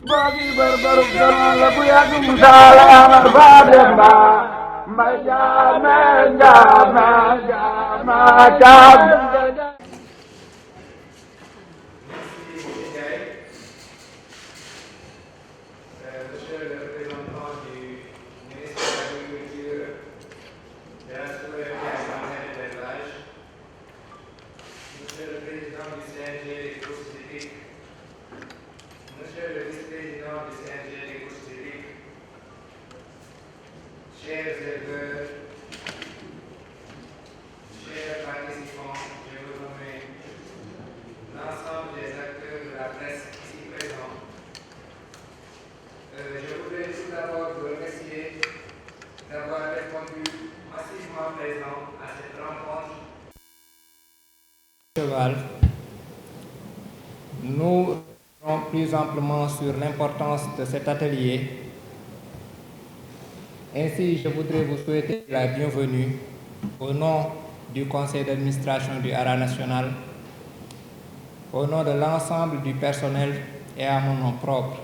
Bagi berbaruk dengan lagu yang salah berbeda. Macam. Monsieur le représentant du ministre de l'Agriculture, de la Souveraineté alimentaire et de l'élevage, Monsieur le président du CNG des courses hippiques, Monsieur le vice-président du CNG des courses hippiques, chers éleveurs, chers participants, je vous nomme l'ensemble des acteurs de la presse ici présents. Je voudrais tout d'abord vous remercier d'avoir répondu massivement présent à cette rencontre. Nous reviendrons plus amplement sur l'importance de cet atelier. Ainsi, je voudrais vous souhaiter la bienvenue au nom du conseil d'administration du Haras national, au nom de l'ensemble du personnel et à mon nom propre.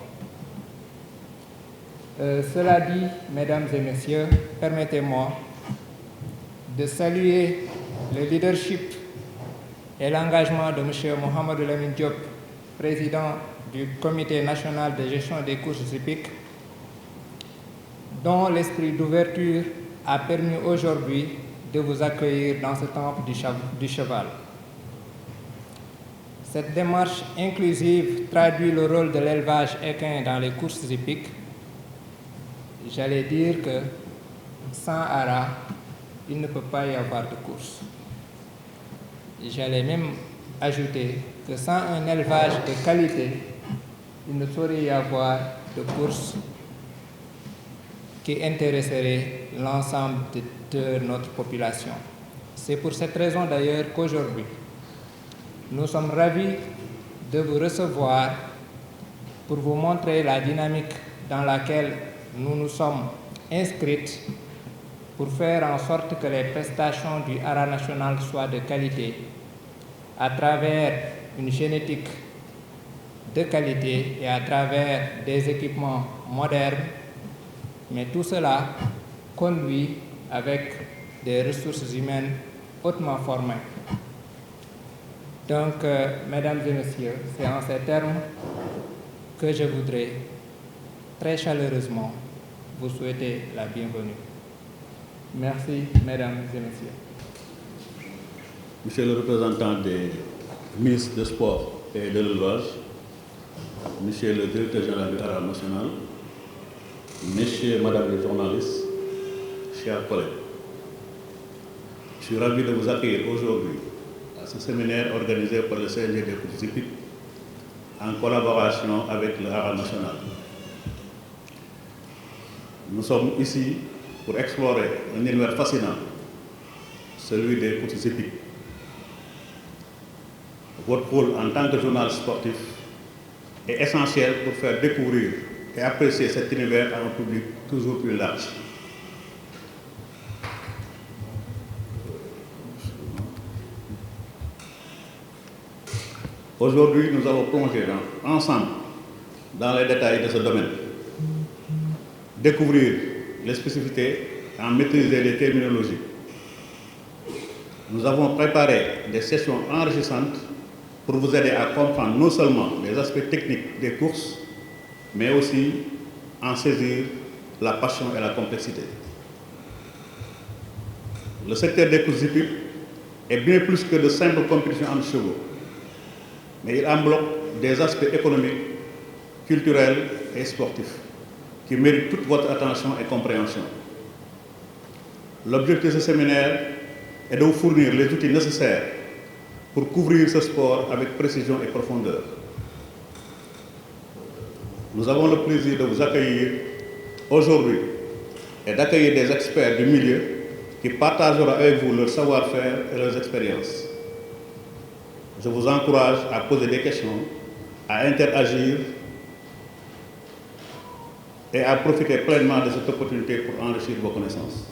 Cela dit, mesdames et messieurs, permettez-moi de saluer le leadership et l'engagement de M. Mohamedou Lamine Diop, président du Comité national de gestion des courses hippiques, dont l'esprit d'ouverture a permis aujourd'hui de vous accueillir dans ce temple du cheval. Cette démarche inclusive traduit le rôle de l'élevage équin dans les courses hippiques. J'allais dire que sans Haras, il ne peut pas y avoir de course. J'allais même ajouter que sans un élevage de qualité, il ne saurait y avoir de course qui intéresserait l'ensemble de notre population. C'est pour cette raison d'ailleurs qu'aujourd'hui, nous sommes ravis de vous recevoir pour vous montrer la dynamique dans laquelle nous nous sommes inscrits pour faire en sorte que les prestations du Haras national soient de qualité à travers une génétique de qualité et à travers des équipements modernes, mais tout cela conduit avec des ressources humaines hautement formées. Donc, mesdames et messieurs, c'est en ces termes que je voudrais très chaleureusement vous souhaiter la bienvenue. Merci, mesdames et messieurs. Monsieur le représentant des ministres des Sports et de l'élevage, Monsieur le directeur général du Haras national, Messieurs et Madame les journalistes, chers collègues, je suis ravi de vous accueillir aujourd'hui à ce séminaire organisé par le CNG des courses hippiques en collaboration avec le Haras national. Nous sommes ici pour explorer un univers fascinant, celui des courses hippiques. Votre rôle en tant que journaliste sportif est essentiel pour faire découvrir et apprécier cet univers à un public toujours plus large. Aujourd'hui, nous allons plonger ensemble dans les détails de ce domaine, découvrir les spécificités et en maîtriser les terminologies. Nous avons préparé des sessions enrichissantes pour vous aider à comprendre non seulement les aspects techniques des courses, mais aussi en saisir la passion et la complexité. Le secteur des courses hippiques est bien plus que de simples compétitions entre chevaux, mais il englobe des aspects économiques, culturels et sportifs qui méritent toute votre attention et compréhension. L'objectif de ce séminaire est de vous fournir les outils nécessaires pour couvrir ce sport avec précision et profondeur. Nous avons le plaisir de vous accueillir aujourd'hui et d'accueillir des experts du milieu qui partageront avec vous leur savoir-faire et leurs expériences. Je vous encourage à poser des questions, à interagir et à profiter pleinement de cette opportunité pour enrichir vos connaissances.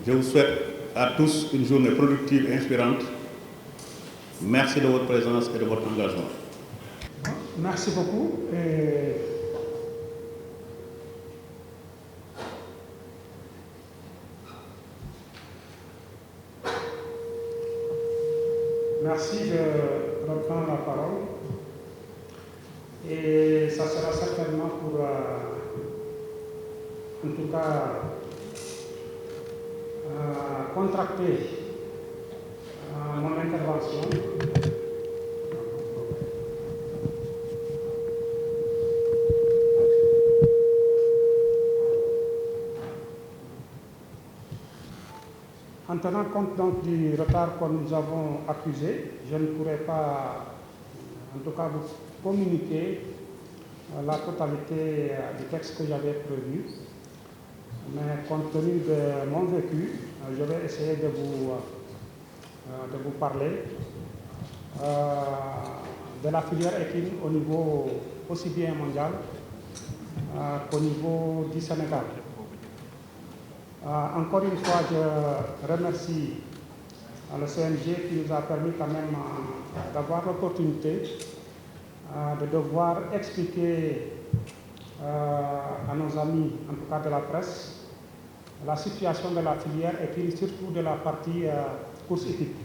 Je vous souhaite à tous une journée productive et inspirante. Merci de votre présence et de votre engagement. Merci beaucoup. Merci de reprendre la parole. Et ça sera certainement pour, en tout cas, contracter mon intervention. En tenant compte donc du retard que nous avons accusé, je ne pourrai pas, en tout cas, vous communiquer la totalité du texte que j'avais prévu. Mais compte tenu de mon vécu, je vais essayer de vous parler de la filière équine au niveau aussi bien mondial qu'au niveau du Sénégal. Encore une fois, je remercie le CNG qui nous a permis quand même d'avoir l'opportunité de devoir expliquer à nos amis, en tout cas de la presse, la situation de la filière et puis surtout de la partie course hippique.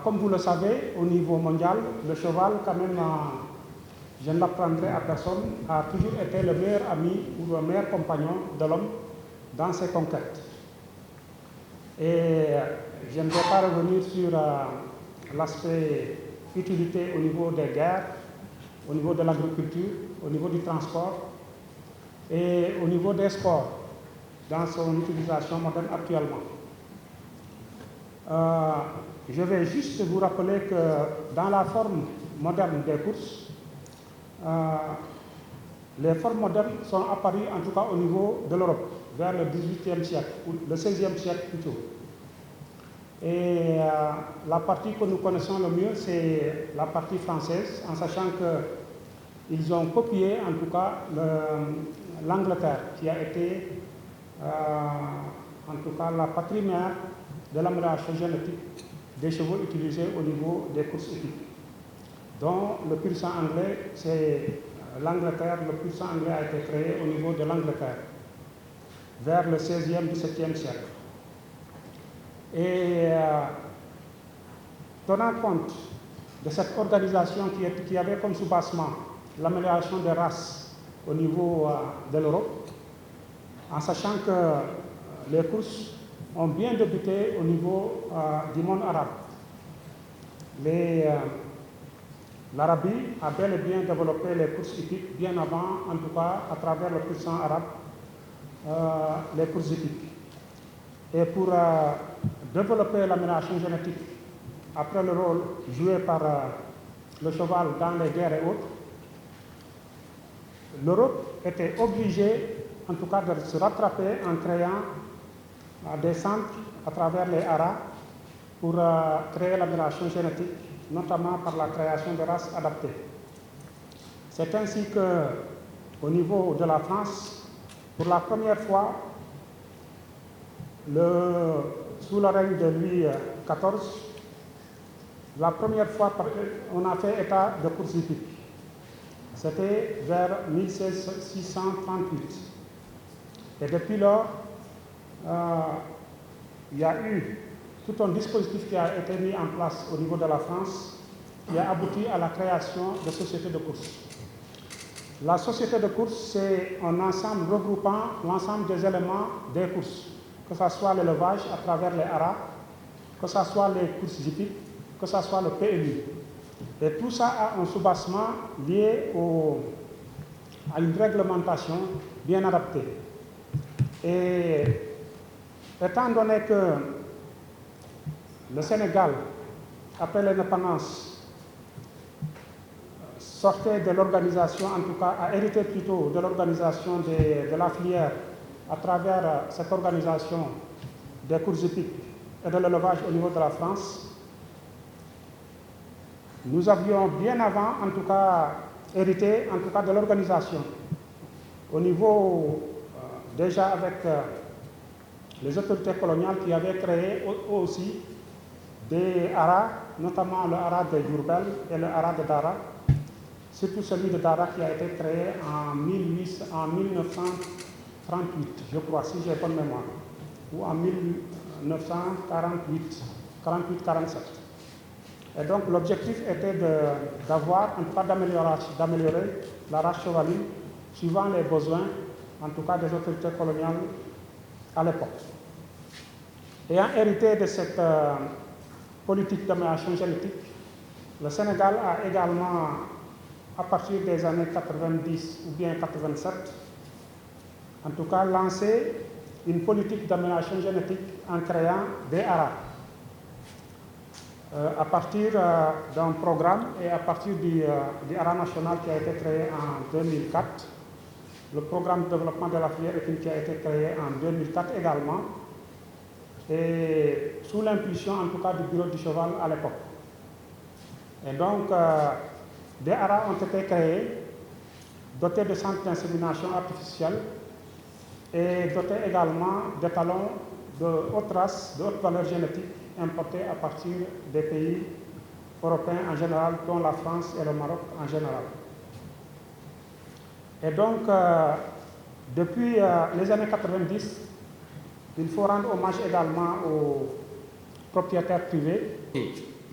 Comme vous le savez, au niveau mondial, le cheval, quand même, je ne l'apprendrai à personne, a toujours été le meilleur ami ou le meilleur compagnon de l'homme dans ses conquêtes. Et je ne vais pas revenir sur l'aspect utilité au niveau des guerres, au niveau de l'agriculture, au niveau du transport et au niveau des sports dans son utilisation moderne actuellement. Je vais juste vous rappeler que dans la forme moderne des courses, les formes modernes sont apparues en tout cas au niveau de l'Europe, vers le XVIIIe siècle, ou le XVIe siècle plutôt. Et la partie que nous connaissons le mieux, c'est la partie française, en sachant qu'ils ont copié en tout cas l'Angleterre, qui a été en tout cas la patrie mère de l'amélioration génétique des chevaux utilisés au niveau des courses hippiques. Donc le pur sang anglais, c'est l'Angleterre, le pur sang anglais a été créé au niveau de l'Angleterre, vers le XVIe, XVIIe siècle. Et tenant compte de cette organisation qui avait comme soubassement l'amélioration des races au niveau de l'Europe, en sachant que les courses ont bien débuté au niveau du monde arabe. L'Arabie a bel et bien développé les courses hippiques bien avant, en tout cas à travers le pur sang arabe, les courses hippiques. Et pour développer l'amélioration génétique, après le rôle joué par le cheval dans les guerres et autres, l'Europe était obligée, en tout cas, de se rattraper en créant des centres à travers les haras pour créer l'amélioration génétique, notamment par la création de races adaptées. C'est ainsi qu'au niveau de la France, pour la première fois, sous le règne de Louis XIV, la première fois on a fait état de course hippique. C'était vers 1638. Et depuis lors, il y a eu tout un dispositif qui a été mis en place au niveau de la France qui a abouti à la création de sociétés de course. La société de course, c'est un ensemble regroupant l'ensemble des éléments des courses, que ce soit l'élevage à travers les haras, que ce soit les courses hippiques, que ce soit le PMU. Et tout ça a un soubassement lié à une réglementation bien adaptée. Et étant donné que le Sénégal, après l'indépendance, sortait de l'organisation, en tout cas a hérité plutôt de l'organisation de la filière à travers cette organisation des courses hippiques et de l'élevage au niveau de la France, nous avions bien avant, en tout cas, hérité en tout cas de l'organisation. Au niveau, déjà avec les autorités coloniales qui avaient créé aussi des haras, notamment le haras de Diourbel et le haras de Dara, surtout celui de Dara qui a été créé en 1938, je crois, si j'ai bonne mémoire, ou en 1948-47. Et donc l'objectif était d'avoir, en tout cas d'améliorer la race chevaline suivant les besoins, en tout cas des autorités coloniales à l'époque. Ayant hérité de cette politique d'amélioration génétique, le Sénégal a également, à partir des années 90 ou bien 87, en tout cas lancé une politique d'amélioration génétique en créant des haras. À partir d'un programme et à partir du hara national qui a été créé en 2004, le programme de développement de la filière équine qui a été créé en 2004 également, et sous l'impulsion en tout cas du bureau du cheval à l'époque. Et donc, des haras ont été créés, dotés de centres d'insémination artificielle et dotés également d'étalons de haute race, de haute valeur génétique importés à partir des pays européens en général, dont la France et le Maroc en général. Et donc, depuis les années 90, il faut rendre hommage également aux propriétaires privés.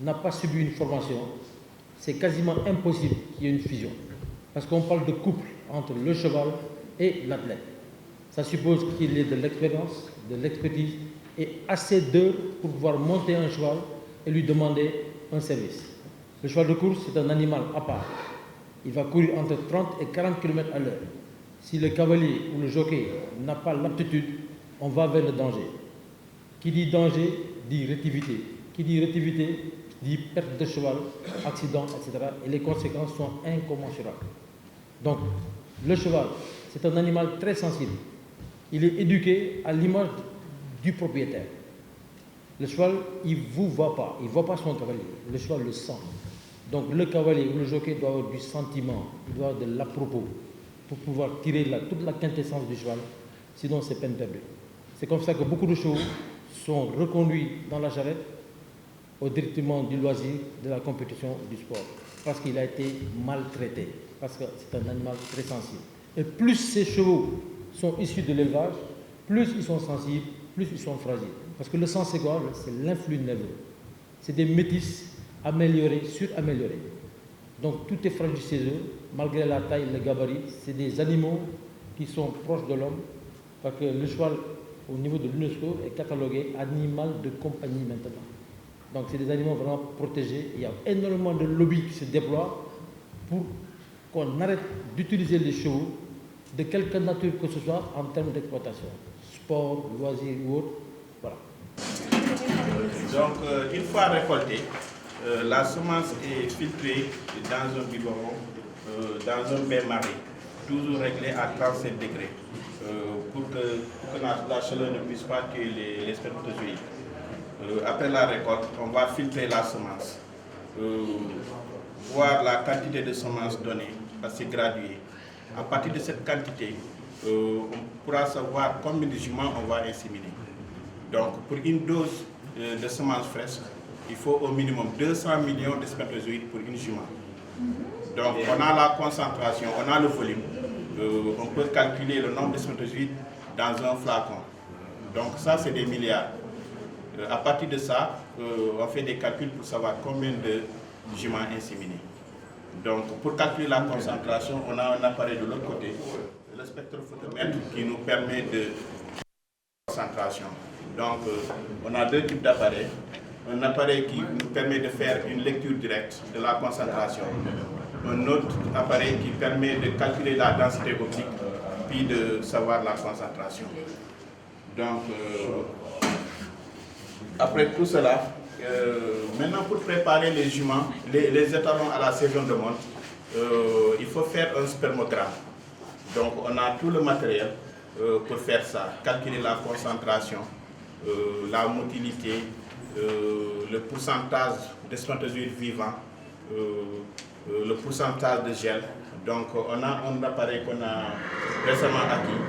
N'a pas subi une formation, c'est quasiment impossible qu'il y ait une fusion. Parce qu'on parle de couple entre le cheval et l'athlète. Ça suppose qu'il ait de l'expérience, de l'expertise et assez d'heures pour pouvoir monter un cheval et lui demander un service. Le cheval de course, c'est un animal à part. Il va courir entre 30 et 40 km à l'heure. Si le cavalier ou le jockey n'a pas l'aptitude, on va vers le danger. Qui dit danger, dit rétivité. Qui dit rétivité, dit perte de cheval, accident, etc. Et les conséquences sont incommensurables. Donc, le cheval, c'est un animal très sensible. Il est éduqué à l'image du propriétaire. Le cheval, il ne vous voit pas, il ne voit pas son cavalier. Le cheval le sent. Donc, le cavalier ou le jockey doit avoir du sentiment, il doit avoir de l'à-propos pour pouvoir tirer toute la quintessence du cheval. Sinon, c'est peine perdue. C'est comme ça que beaucoup de chevaux sont reconduits dans la charrette au détriment du loisir, de la compétition, du sport. Parce qu'il a été maltraité. Parce que c'est un animal très sensible. Et plus ces chevaux sont issus de l'élevage, plus ils sont sensibles, plus ils sont fragiles. Parce que le sang, c'est quoi? C'est l'influx nerveux. C'est des métis améliorés, suraméliorés. Donc tout est fragile chez eux, malgré la taille, le gabarit. C'est des animaux qui sont proches de l'homme. Parce que le cheval, au niveau de l'UNESCO, est catalogué animal de compagnie maintenant. Donc c'est des animaux vraiment protégés. Il y a énormément de lobbies qui se déploient pour qu'on arrête d'utiliser les chevaux de quelque nature que ce soit en termes d'exploitation. Sport, loisirs ou autre. Voilà. Donc une fois récoltée, la semence est filtrée dans un biberon, dans un bain-marie, toujours réglé à 37 degrés, pour que la chaleur ne puisse pas tuer les spermatozoïdes. Après la récolte, on va filtrer la semence, voir la quantité de semence donnée, parce que c'est gradué. À partir de cette quantité, on pourra savoir combien de juments on va inséminer. Donc, pour une dose de semences fraîches, il faut au minimum 200 millions de spermatozoïdes pour une jument. Donc, on a la concentration, on a le volume. On peut calculer le nombre de spermatozoïdes dans un flacon. Donc, ça, c'est des milliards. À partir de ça, on fait des calculs pour savoir combien de juments inséminés. Donc, pour calculer la concentration, on a un appareil de l'autre côté, le spectrophotomètre, qui nous permet de concentration. Donc, on a deux types d'appareils. Un appareil qui nous permet de faire une lecture directe de la concentration. Un autre appareil qui permet de calculer la densité optique, puis de savoir la concentration. Donc, après tout cela, maintenant pour préparer les juments, les étalons à la saison de monte, il faut faire un spermogramme. Donc on a tout le matériel pour faire ça, calculer la concentration, la motilité, le pourcentage de spermatozoïdes vivants, le pourcentage de gel. Donc on a un appareil qu'on a récemment acquis.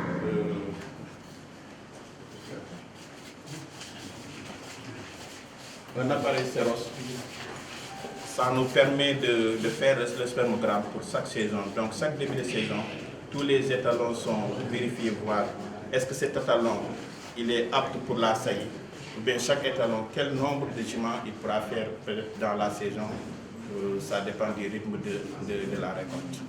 Un appareil Ceros. Ça nous permet de faire le spermogramme pour chaque saison. Donc chaque début de saison, tous les étalons sont vérifiés, voir est-ce que cet étalon il est apte pour la saillie. Ou bien chaque étalon, quel nombre de juments il pourra faire dans la saison. Ça dépend du rythme de la récolte.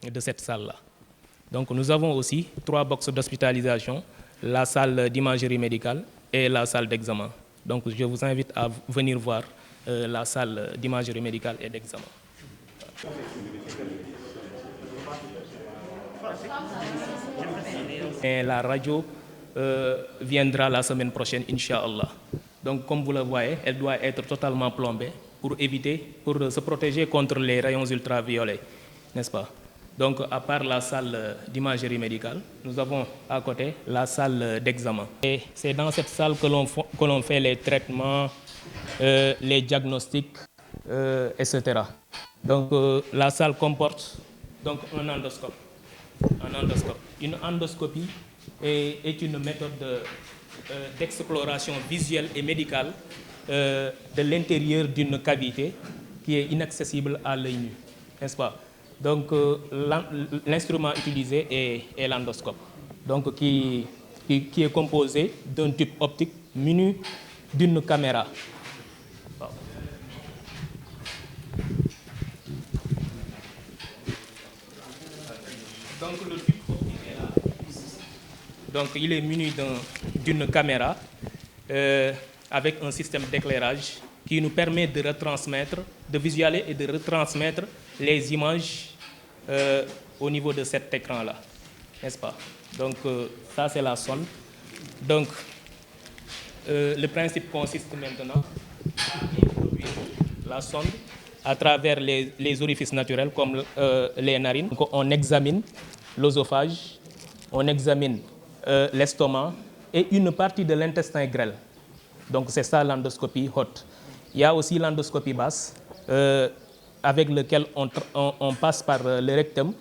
De cette salle-là. Donc nous avons aussi 3 boxes d'hospitalisation, la salle d'imagerie médicale et la salle d'examen. Donc je vous invite à venir voir la salle d'imagerie médicale et d'examen. Et la radio viendra la semaine prochaine, Inch'Allah. Donc comme vous le voyez, elle doit être totalement plombée pour se protéger contre les rayons ultraviolets. N'est-ce pas? Donc, à part la salle d'imagerie médicale, nous avons à côté la salle d'examen. Et c'est dans cette salle que l'on fait les traitements, les diagnostics, etc. Donc, la salle comporte donc, un endoscope. Une endoscopie est une méthode d'exploration visuelle et médicale de l'intérieur d'une cavité qui est inaccessible à l'œil nu. N'est-ce pas? Donc, l'instrument utilisé est l'endoscope, donc qui est composé d'un tube optique muni d'une caméra. Donc, le tube optique est là. Donc, il est muni d'une caméra avec un système d'éclairage qui nous permet de retransmettre, de visualiser et de retransmettre les images au niveau de cet écran-là, n'est-ce pas? Donc ça c'est la sonde Donc, le principe consiste maintenant à introduire la sonde à travers les orifices naturels comme les narines. Donc, on examine l'œsophage, on examine l'estomac et une partie de l'intestin grêle. Donc c'est ça l'endoscopie haute. Il y a aussi l'endoscopie basse avec lequel on passe par le rectum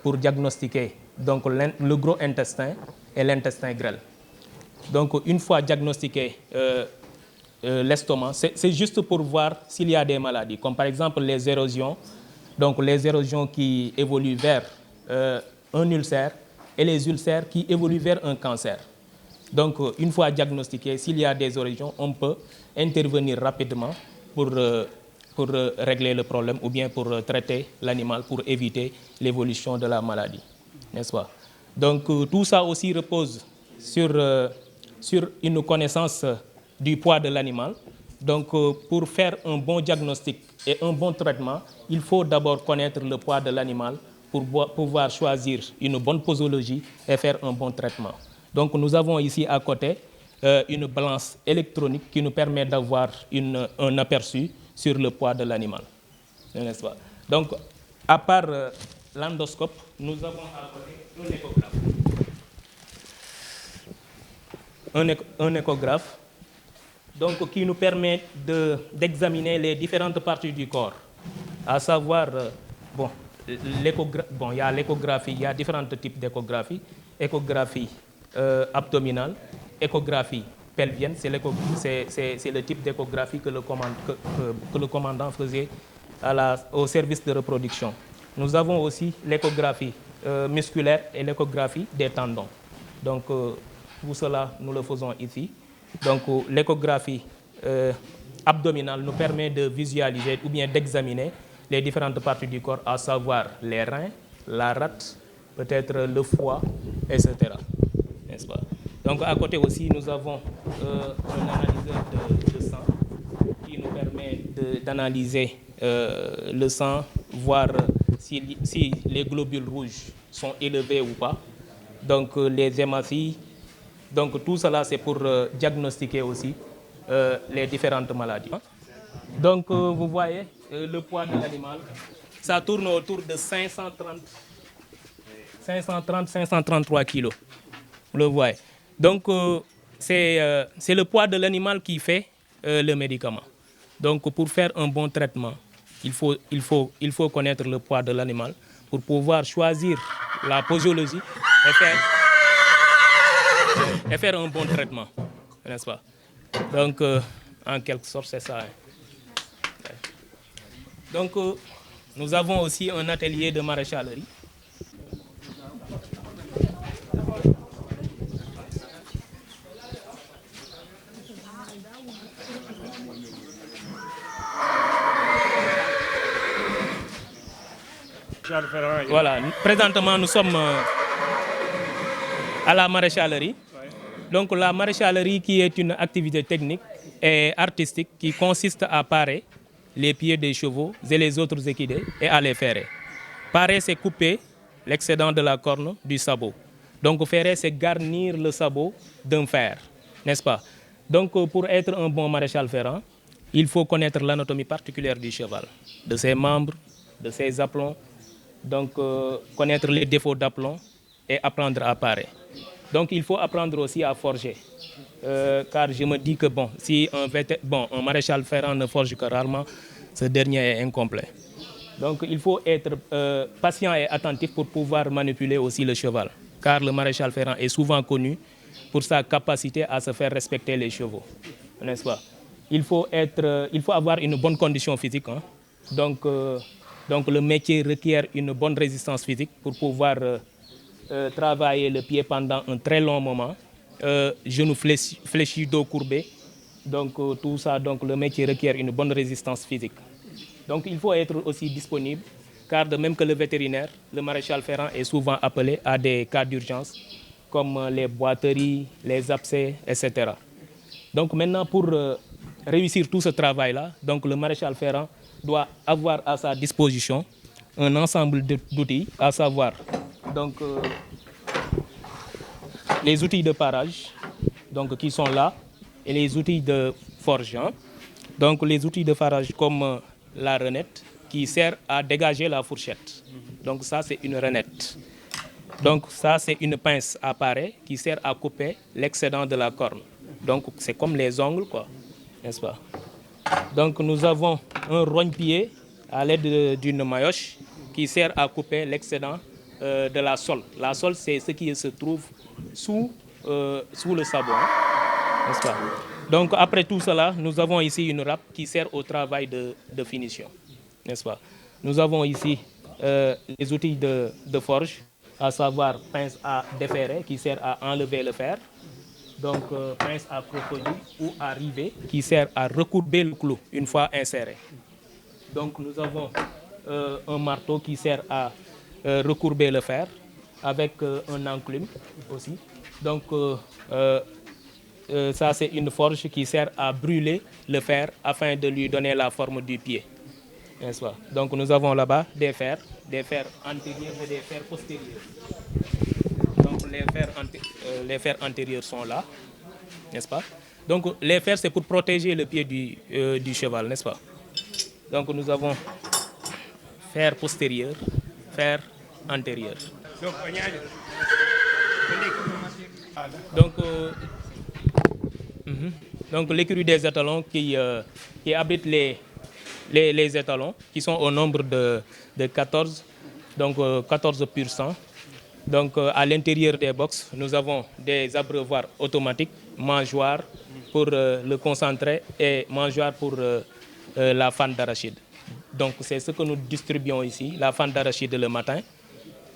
pour diagnostiquer donc, le gros intestin et l'intestin grêle. Donc une fois diagnostiqué l'estomac, c'est juste pour voir s'il y a des maladies, comme par exemple les érosions, donc les érosions qui évoluent vers un ulcère et les ulcères qui évoluent vers un cancer. Donc une fois diagnostiqué, s'il y a des érosions, on peut intervenir rapidement pour régler le problème ou bien pour traiter l'animal pour éviter l'évolution de la maladie, n'est-ce pas? Donc tout ça aussi repose sur une connaissance du poids de l'animal. Donc pour faire un bon diagnostic et un bon traitement, il faut d'abord connaître le poids de l'animal pour pouvoir choisir une bonne posologie et faire un bon traitement. Donc nous avons ici à côté une balance électronique qui nous permet d'avoir un aperçu sur le poids de l'animal, n'est-ce pas? Donc à part l'endoscope, nous avons à côté un échographe donc, qui nous permet d'examiner les différentes parties du corps, à savoir, il y a l'échographie, il y a différents types d'échographie, échographie abdominale, échographie pelvienne, c'est le type d'échographie que le commandant faisait au service de reproduction. Nous avons aussi l'échographie musculaire et l'échographie des tendons. Donc, tout cela, nous le faisons ici. Donc, l'échographie abdominale nous permet de visualiser ou bien d'examiner les différentes parties du corps, à savoir les reins, la rate, peut-être le foie, etc. N'est-ce pas? Donc, à côté aussi, nous avons un analyseur de sang qui nous permet d'analyser le sang, voir si les globules rouges sont élevés ou pas. Donc, les hématocytes. Donc, tout cela, c'est pour diagnostiquer aussi les différentes maladies. Donc, vous voyez, le poids de l'animal, ça tourne autour de 533 kilos. Vous le voyez. Donc, c'est le poids de l'animal qui fait le médicament. Donc, pour faire un bon traitement, il faut connaître le poids de l'animal pour pouvoir choisir la posologie et faire un bon traitement, n'est-ce pas? Donc, en quelque sorte, c'est ça. Donc, nous avons aussi un atelier de maréchalerie. Voilà, présentement, nous sommes à la maréchalerie. Donc, la maréchalerie qui est une activité technique et artistique qui consiste à parer les pieds des chevaux et les autres équidés et à les ferrer. Parer, c'est couper l'excédent de la corne du sabot. Donc, ferrer, c'est garnir le sabot d'un fer, n'est-ce pas? Donc, pour être un bon maréchal ferrant, il faut connaître l'anatomie particulière du cheval, de ses membres, de ses aplomb, donc connaître les défauts d'aplomb et apprendre à parer. Donc, il faut apprendre aussi à forger. Car je me dis que si un maréchal ferrant ne forge que rarement, ce dernier est incomplet. Donc, il faut être patient et attentif pour pouvoir manipuler aussi le cheval. Car le maréchal ferrant est souvent connu pour sa capacité à se faire respecter les chevaux. N'est-ce pas? Il faut avoir une bonne condition physique. Hein. Donc, le métier requiert une bonne résistance physique pour pouvoir travailler le pied pendant un très long moment, genoux fléchis, dos courbé. Donc tout ça, le métier requiert une bonne résistance physique. Donc il faut être aussi disponible, car de même que le vétérinaire, le maréchal ferrant est souvent appelé à des cas d'urgence, comme les boiteries, les abcès, etc. Donc maintenant, pour réussir tout ce travail-là, le maréchal ferrant doit avoir à sa disposition un ensemble d'outils, à savoir les outils de parage, donc, qui sont là, et les outils de forge. Hein. Donc les outils de farage comme la renette qui sert à dégager la fourchette. Donc ça c'est une renette. Donc ça c'est une pince à parer qui sert à couper l'excédent de la corne. Donc c'est comme les ongles quoi, n'est-ce pas? Donc nous avons un rogne-pied à l'aide d'une maillotche qui sert à couper l'excédent de la sole. La sole c'est ce qui se trouve sous le sabot, hein, n'est-ce pas? Donc après tout cela, nous avons ici une râpe qui sert au travail de finition, n'est-ce pas? Nous avons ici les outils de forge, à savoir pince à déferrer qui sert à enlever le fer, donc pince à crocodile ou à rivet qui sert à recourber le clou une fois inséré. Donc nous avons un marteau qui sert à recourber le fer avec un enclume aussi. Donc ça c'est une forge qui sert à brûler le fer afin de lui donner la forme du pied, n'est-ce pas? Donc nous avons là-bas des fers antérieurs et des fers postérieurs. Donc les fers antérieurs sont là, n'est-ce pas? Donc les fers c'est pour protéger le pied du cheval, n'est-ce pas? Donc nous avons fer postérieur, fer antérieur. Donc l'écurie des étalons qui abrite les étalons, qui sont au nombre de 14, donc 14 pur sang. Donc à l'intérieur des box, nous avons des abreuvoirs automatiques, mangeoires pour le concentré et mangeoires pour la fanne d'arachide. Donc c'est ce que nous distribuons ici, la fanne d'arachide le matin,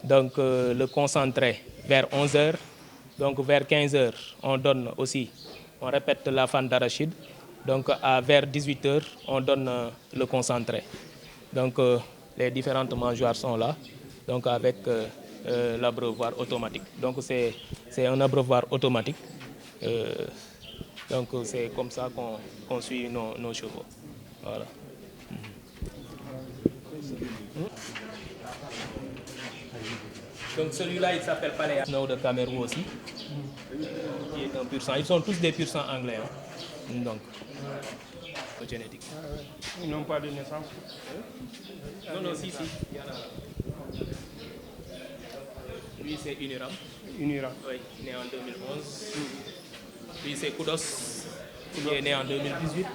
donc le concentré vers 11h, donc vers 15h on répète la fanne d'arachide, donc vers 18h on donne le concentré. Donc les différentes mangeoires sont là, donc avec l'abreuvoir automatique. Donc c'est un abreuvoir automatique, donc c'est comme ça qu'on suit nos chevaux. Voilà. Donc celui-là il s'appelle Palais Snow de Cameroun aussi, qui est un pur sang. Ils sont tous des pur sang anglais, hein. Donc génétique. Ils n'ont pas de naissance? Non, si, il y en a. Lui c'est Uniram. Oui, né en 2011. Lui c'est Kudos, qui est né en 2018.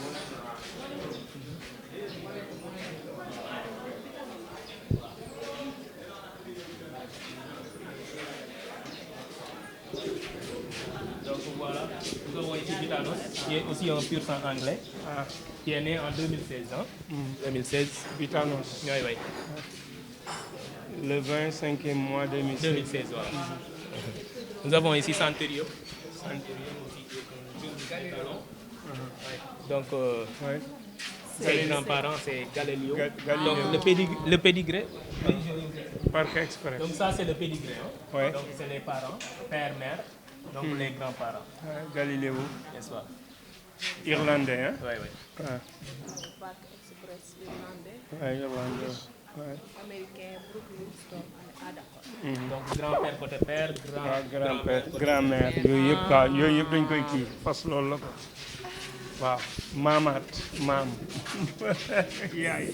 Donc voilà, nous avons ici Vitanos, qui est aussi un pur sang anglais, qui est né en 2016. Hein? 2016. Vitanos. Oui. Le 25e mois 2016, voilà. Nous avons ici Santerio. Aussi, qui est un étalon. Donc, ses grands-parents, c'est Galileo. Donc, le pédigré. Parc Express. Donc, ça, c'est le pédigré. Hein? Ouais. Donc, c'est les parents, père, mère. Donc, les grands-parents. Galileo. N'est-ce pas? Irlandais, hein? Oui. Parc Express irlandais. Oui, irlandais. Ouais. Américain, Brooklyn, Storm, à d'accord. Donc, grand-père côté père, grand-père, grand-mère, yooyu yëpp dañ koy kii fas loolu la ko waaw maamaat maam yaay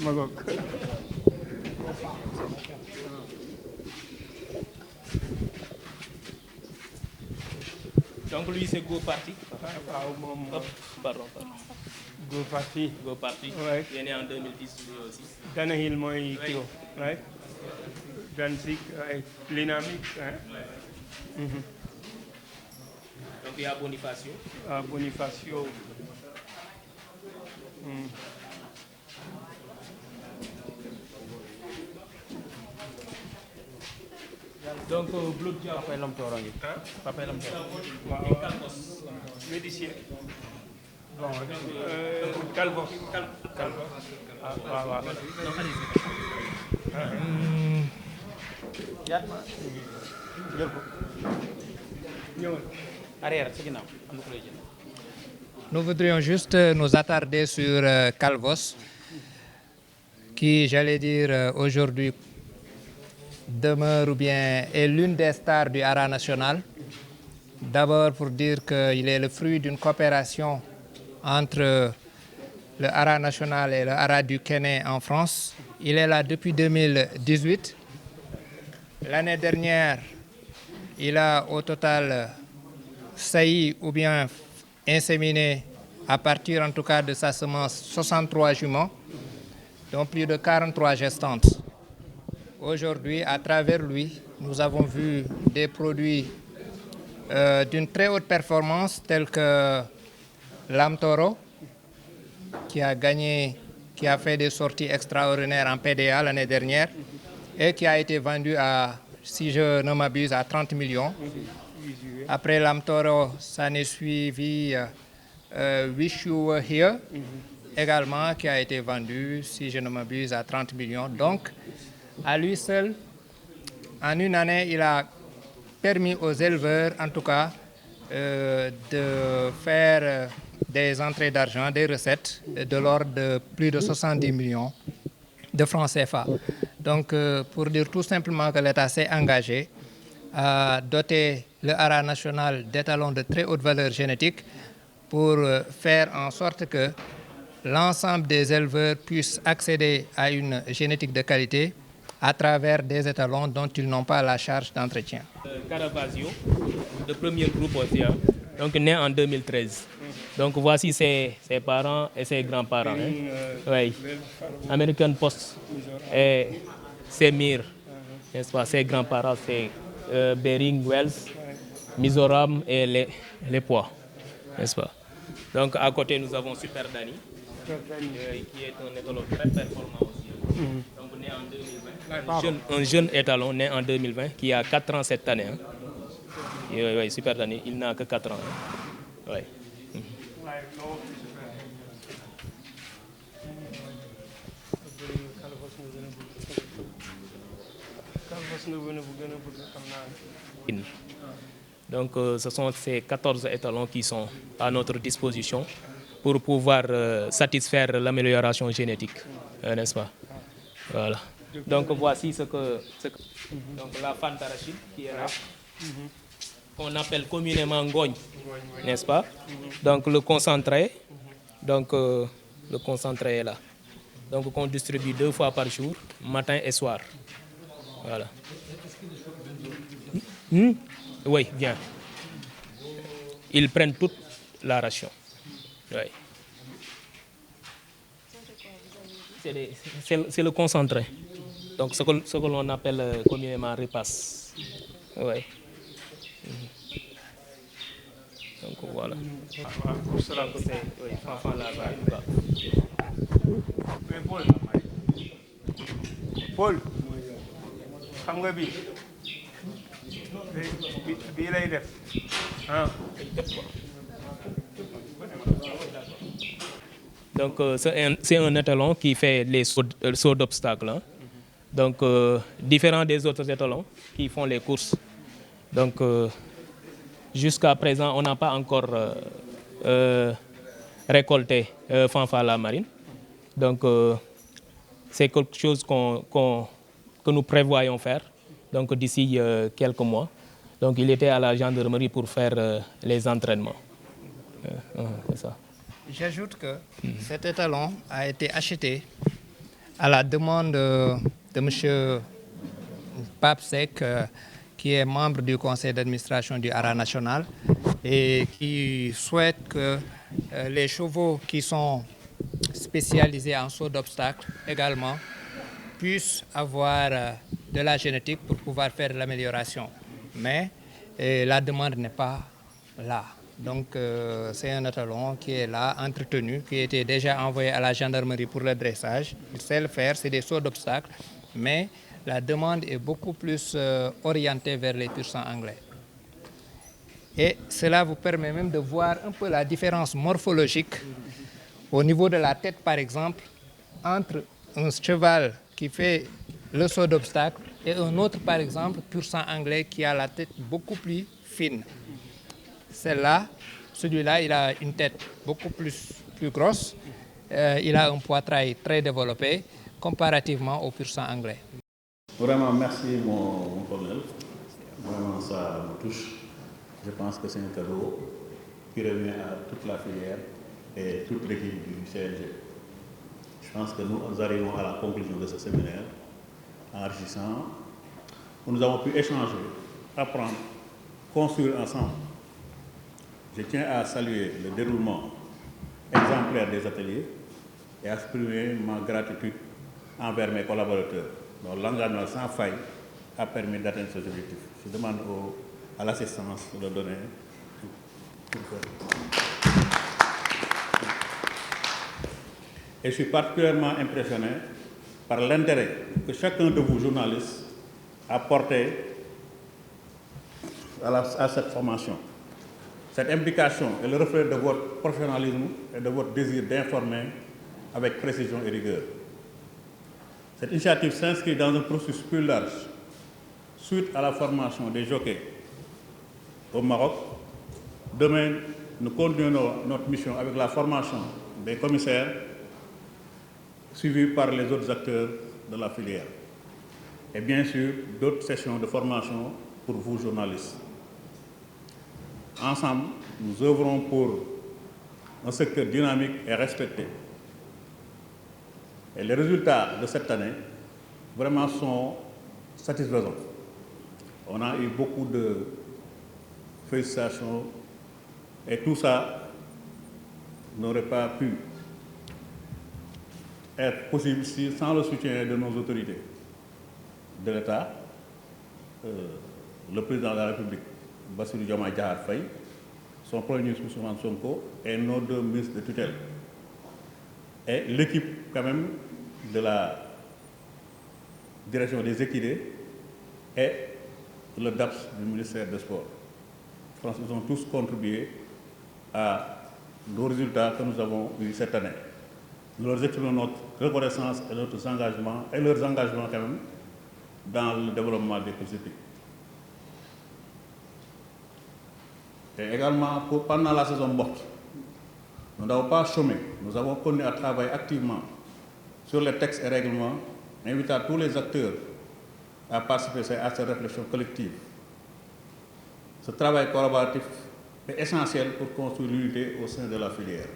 ma goog. Donc lui c'est Go Party. waaw moom. Pardon. Go Party. Ouais. Il est né en 2010 lui aussi. Tannehill mooy kii ko right. Danzig Dynamique. Hein? Ouais. Donc il y a Bonifacio. Bonifacio. Donc Blood Diaw. Papa Lam Toro ngi. Papa Lam Toro. Et Calvos. Médicien. Bon, Calvos. waaw. Jël ko. ñëwal. Arrière ci ginnaaw am na ko lay jël. Nous voudrions juste nous attarder sur Calvos, qui, j'allais dire, aujourd'hui demeure ou bien est l'une des stars du Hara national. D'abord pour dire qu'il est le fruit d'une coopération entre le Haras national et le Haras du Quénet en France. Il est là depuis 2018. L'année dernière, il a au total sailli ou bien inséminé, à partir en tout cas de sa semence, 63 juments, dont plus de 43 gestantes. Aujourd'hui, à travers lui, nous avons vu des produits d'une très haute performance, tels que l'Am Toro, qui a fait des sorties extraordinaires en PDA l'année dernière et qui a été vendu à, si je ne m'abuse, à 30 millions. Après l'Am Toro, ça n'est suivi Wish You Were Here, également, qui a été vendu, si je ne m'abuse, à 30 millions. Donc, à lui seul, en une année, il a permis aux éleveurs, en tout cas, de faire des entrées d'argent, des recettes de l'ordre de plus de 70 millions de francs CFA. Donc, pour dire tout simplement que l'État s'est engagé à doter le Haras national d'étalons de très haute valeur génétique pour faire en sorte que l'ensemble des éleveurs puissent accéder à une génétique de qualité à travers des étalons dont ils n'ont pas la charge d'entretien. Caravaggio, le premier groupe aussi, donc né en 2013. Donc voici ses parents et ses grands-parents. Oui. American Post et Semir, n'est-ce pas? Ses grands-parents, c'est Bering, Wells, Mizoram et les Poix, n'est-ce pas? Donc à côté, nous avons Super Danny, qui est un étalon très performant aussi. Donc né en 2020. Un jeune étalon né en 2020 qui a 4 ans cette année. Oui, Super Danny, il n'a que 4 ans. Oui. Donc ce sont ces 14 étalons qui sont à notre disposition pour pouvoir satisfaire l'amélioration génétique, n'est-ce pas? Voilà. Donc voici donc la Fantarachide qui est là, qu'on appelle communément Ngogne, n'est-ce pas? Donc le concentré est là. Donc qu'on distribue 2 fois par jour, matin et soir. Voilà. Oui, bien. Ils prennent toute la ration. Oui. C'est le concentré. Donc ce que l'on appelle communément repas. Oui. Donc voilà. Pour cela que c'est enfant là-bas. Paul, xam nga bii lay def Donc c'est un étalon qui fait les sauts d'obstacles. Hein. Donc différent des autres étalons qui font les courses. Donc jusqu'à présent, on n'a pas encore récolté Fanfala marine. Donc c'est quelque chose que nous prévoyons faire donc d'ici quelques mois. Donc il était à la gendarmerie pour faire les entraînements. C'est ça. J'ajoute que cet étalon a été acheté à la demande de M. Pape Seck, qui est membre du conseil d'administration du Haras national et qui souhaite que les chevaux qui sont spécialisés en saut d'obstacles également puissent avoir de la génétique pour pouvoir faire l'amélioration. Mais la demande n'est pas là. Donc c'est un étalon qui est là, entretenu, qui était déjà envoyé à la gendarmerie pour le dressage. Il sait le faire, c'est des sauts d'obstacles, mais la demande est beaucoup plus orientée vers les pur sang anglais. Et cela vous permet même de voir un peu la différence morphologique au niveau de la tête, par exemple, entre un cheval qui fait le saut d'obstacle et un autre, par exemple, pur sang anglais qui a la tête beaucoup plus fine. Celui-là, il a une tête beaucoup plus grosse. Il a un poitrail très développé comparativement au pur sang anglais. Vraiment, merci mon colonel. Vraiment, ça me touche. Je pense que c'est un cadeau qui revient à toute la filière et toute l'équipe du CNG. Je pense que nous arrivons à la conclusion de ce séminaire enrichissant, où nous avons pu échanger, apprendre, construire ensemble. Je tiens à saluer le déroulement exemplaire des ateliers et à exprimer ma gratitude envers mes collaborateurs, dont l'engagement sans faille a permis d'atteindre ces objectifs. Je demande à l'assistance de le donner. Et je suis particulièrement impressionné par l'intérêt que chacun de vous, journalistes, a porté à cette formation. Cette implication est le reflet de votre professionnalisme et de votre désir d'informer avec précision et rigueur. Cette initiative s'inscrit dans un processus plus large, suite à la formation des jockeys au Maroc. Demain, nous continuerons notre mission avec la formation des commissaires, suivie par les autres acteurs de la filière. Et bien sûr, d'autres sessions de formation pour vous, journalistes. Ensemble, nous œuvrons pour un secteur dynamique et respecté. Et les résultats de cette année, vraiment, sont satisfaisants. On a eu beaucoup de félicitations et tout ça n'aurait pas pu être possible sans le soutien de nos autorités, de l'État, le président de la République, Bassirou Diomaye Diakhar Faye, son premier ministre Ousmane Sonko et nos deux ministres de tutelle. Et l'équipe quand même de la direction des équidés et le DAPS du ministère des Sports. Je pense qu'ils ont tous contribué à nos résultats que nous avons eus cette année. Nous leur exprimons notre reconnaissance et notre engagement, et leurs engagements quand même, dans le développement des courses hippiques. Et également, pendant la saison morte, nous n'avons pas chômé. Nous avons continué à travailler activement sur les textes et règlements, invitant tous les acteurs à participer à cette réflexion collective. Ce travail collaboratif est essentiel pour construire l'unité au sein de la filière.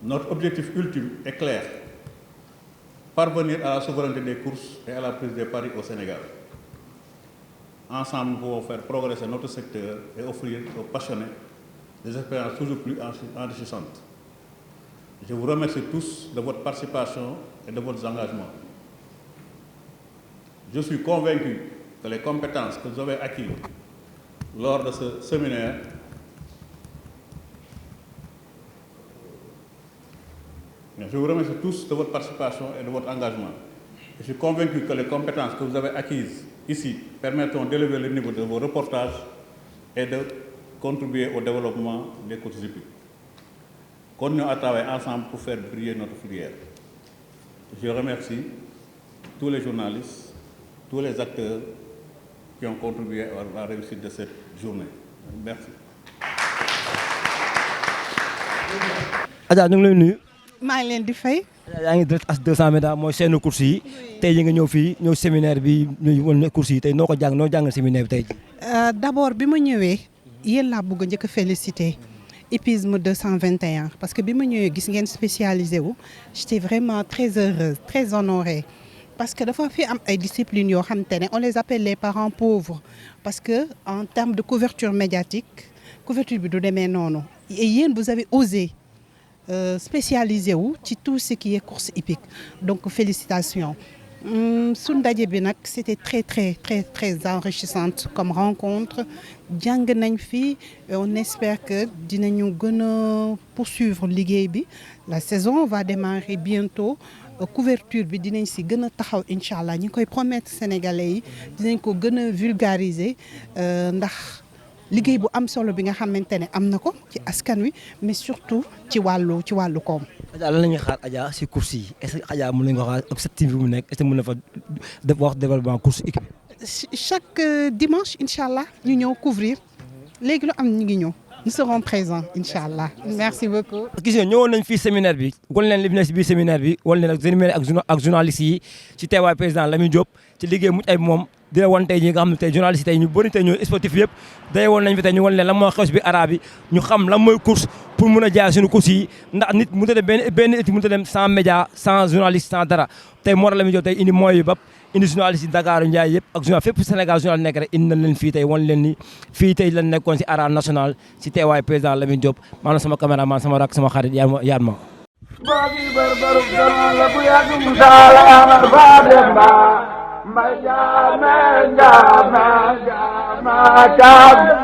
Notre objectif ultime est clair: parvenir à la souveraineté des courses et à la prise des paris au Sénégal. Ensemble, nous pouvons faire progresser notre secteur et offrir aux passionnés des expériences toujours plus enrichissantes. Je vous remercie tous de votre participation et de votre engagement. Je suis convaincu que les compétences que vous avez acquises lors de ce séminaire je vous remercie tous de votre participation et de votre engagement. Je suis convaincu que les compétences que vous avez acquises ici permettront d'élever le niveau de vos reportages et de contribuer au développement des courses hippiques. Continuons à travailler ensemble pour faire briller notre filière. Je remercie tous les journalistes, tous les acteurs qui ont contribué à la réussite de cette journée. Merci. Adja, ñu ngi lay nuyu. maa ngi leen di fay. yaa ngi direct as 200 média mooy seenu course yi tey yi nga ñëw fii ñëw séminaire bi ñu won course yi tey noo ko jàng noo jàng séminaire bi tey ji. D'abord bi ma ñëwee yéen laa bëgg a njëkk a féliciter hippisme 221 parce que bi ma ñëwee gis ngeen spécialisé wu j'étais vraiment très heureuse, très honorée parce que dafa fi am ay disciplines yoo xamante ne on les appelle les parents pauvres parce que en termes de couverture médiatique couverture bi du demee noonu et yéen vous avez osé spécialisé wu ci tout ce qui est course hippique donc félicitations. Suñ ndaje bi nag c'était très enrichissante comme rencontre jàng nañ fi on espère que dinañu gën a poursuivre liggéey bi la saison va démarrer bientôt couverture bi dinañ si gën a taxaw incha allah ñu koy promettre sénégalais yi dinañ ko gën a vulgariser ndax liggéey bu am solo bi nga xamante ne am na ko ci askan wi mais surtout ci wàllu koom. Adja lan la ñuy xaar Adja si course yi est-ce que Adja mën nañu ko xaar objectif bi mu nekk est-ce que mën na fa def wax développement course équipe. Chaque dimanche incha allah ñu ñëw couvrir léegi lu am ñu ngi ñëw nous serons présents incha allah merci beaucoup. gis nga ñëwoon nañ fii séminaire bi wan leen li fi nekk si biir séminaire bi wan leen ak journalistes yi ci teewaay président Lamine Diop ci liggéey mucc ay moom di la wan tey ñi nga xam ne tey journaliste tey ñu bëri tey ñoo sportif yëpp day woon nañ fi tey ñu wan leen lan moo xew si biir arabe yi ñu xam lan mooy course pour mun a jaar suñu course yi ndax nit mënut a dem benn équipe mënut a dem sans média sans journaliste sans dara tey moo tax la muy jox tey indi mooy yu bap indi journaliste yi Dakar Ndiaye yëpp ak journal fépp Sénégal journal nekk rek indi nañ leen fii tey wan leen ni fii tey lan nekkoon si arène nationale si teewaay président Lamine Diop maanaam sama caméraman sama rak sama xarit yaat ma boogi barbaru doon la bu yàgg musaala amar faa demba mbay jaame jaame jaame jaame